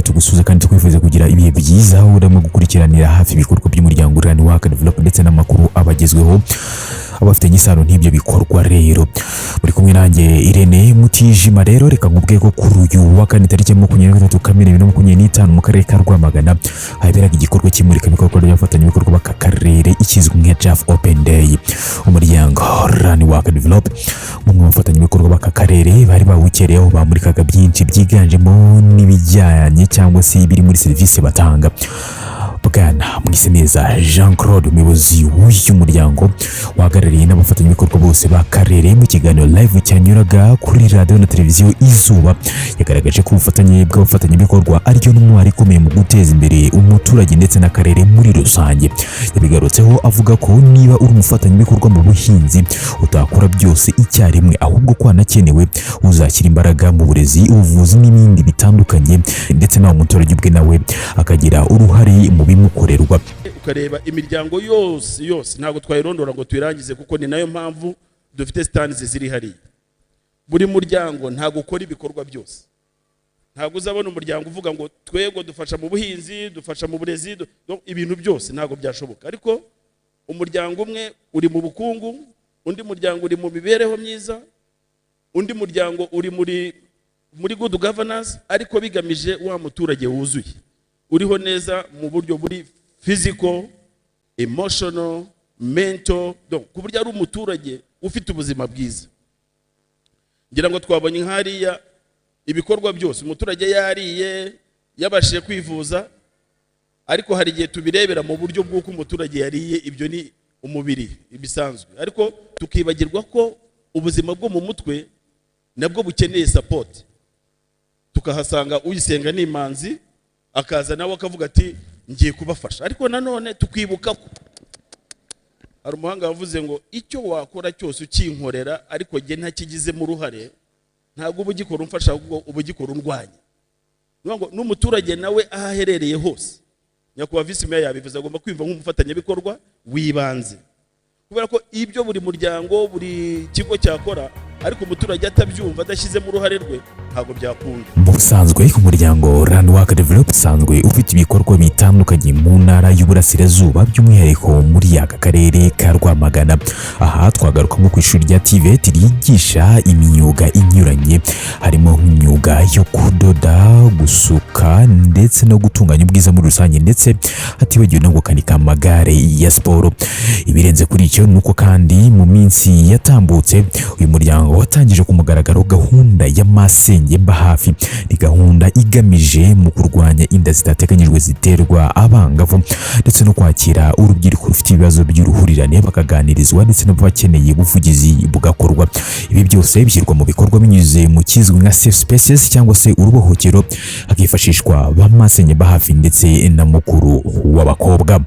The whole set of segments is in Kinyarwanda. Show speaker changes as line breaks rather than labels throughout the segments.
twongeye tugusuza kandi twifuza kugira ibihe byiza urimo gukurikiranira hafi ibikorwa by'umuryango Rwamagana Develop ndetse n'amakuru abagezweho abafitanye isano n'ibyo bikorwa. Rero muri kumwe nanjye Irene Mutijima. Rero reka nkubwiye ko kuri uyu wa kane tariki 23 Kamena 2025 mu karere ka Rwamagana haberaga igikorwa cy'imurika bikorwa by'abafatanyabikorwa b'aka karere ikizwe nka Jaf Open Day. Umuryango Rwamagana Develop mu bafatanyabikorwa b'aka karere bari bawukereyeho bamurikaga byinshi byiganjemo n'ibijyanye cyangwa se biri muri serivisi batanga. Bwana Mwiseneza Jean Claude umuyobozi w'uyu muryango wahagarariye n'abafatanyabikorwa bose b'akarere mu kiganiro live cyanyuraga kuri radio na televiziyo Izuba yagaragaje ko ubufatanye bw'abafatanyabikorwa ariyo ntwari ikomeye mu guteza imbere umuturage ndetse n'akarere muri rusange. Yabigarutseho avuga ko niba uri umufatanyabikorwa mu buhinzi utakora byose icyarimwe, ahubwo ko hanakenewe uzashyira imbaraga mu burezi, ubuvuzi n'ibindi bitandukanye, ndetse nawe umuturage ubwe nawe akagira uruhare mu bimukorerwa.
Ukareba imiryango yose ntabwo twayirondora ngo tuyirangize, kuko ni nayo mpamvu dufite stands ziri hariya. Buri muryango ntabwo ukora ibikorwa byose. Ntabwo uzabona umuryango uvuga ngo twego dufasha mu buhinzi, dufasha mu burezi, ibintu byose ntabwo byashoboka. Ariko umuryango umwe uri mu bukungu, undi muryango uri mu mibereho myiza, undi muryango uri muri good governance, ariko bigamije wa muturage wuzuye uriho neza mu buryo buri physical, emotional, mental, donc ku buryo ari umuturage ufite ubuzima bwiza. Ngira ngo twabonye nk'ariya ibikorwa byose umuturage yariye yabashije kwivuza, ariko hari igihe tubirebera mu buryo bw'uko umuturage yariye, ibyo ni umubiri ibisanzwe, ariko tukibagirwa ko ubuzima bwo mu mutwe nabwo bukeneye support. Tukahasanga uyisenga n'imanzi akaza nawe akavuga ati ngiye kubafasha, ariko nanone tukibuka ko hari umuhanga wavuze ngo icyo wakora cyose ukinkorera ariko nge ntakigize mu ruhare ntabwo ubugikora umfasha, ahubwo ubugikora undwanya. N'umuturage nawe ahaherereye hose, nyakubahwa Vice Mayor yabivuze, agomba kwimva nk'umufatanyabikorwa wibanze, kubera ko ibyo buri muryango buri kigo cyakora ariko umuturage atabyumva adashyize mu ruhare rwe ntabwo byakunda.
Mu busanzwe umuryango Rwamagana Develop usanzwe ufite ibikorwa bitandukanye mu ntara y'Uburasirazuba, by'umwihariko muri aka karere ka Rwamagana. Aha twagaruka nko ku ishuri rya TVET ryigisha imyuga inyuranye, harimo nk'imyuga yo kudoda, gusuka ndetse no gutunganya ubwiza muri rusange, ndetse hatibagiwe no gukanika amagare ya siporo. Ibirenze kuri icyo nuko kandi mu minsi yatambutse uyu muryango watangije ku mugaragaro gahunda ya masenge mba hafi. Ni gahunda igamije mu kurwanya inda zitateganyijwe ziterwa abangavu, ndetse no kwakira urubyiruko rufite ibibazo by'uruhurirane bakaganirizwa, ndetse n'abakeneye ubuvugizi bugakorwa. Ibi byose bishyirwa mu bikorwa binyuze mu kizwi nka safe spaces cyangwa se urubohokero, hakifashishwa ba masenge mba hafi ndetse na mukuru w'abakobwa.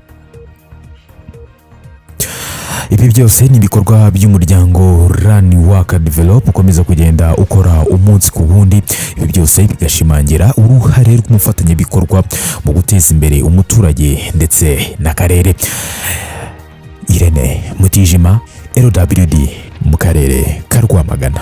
Ibi byose ni ibikorwa by'umuryango Rwamagana Develop ukomeza kugenda ukora umunsi ku wundi. Ibi byose bigashimangira uruhare rw'umufatanyabikorwa mu guteza imbere umuturage ndetse n'akarere. Irene Mutijima, LWD mu karere ka Rwamagana.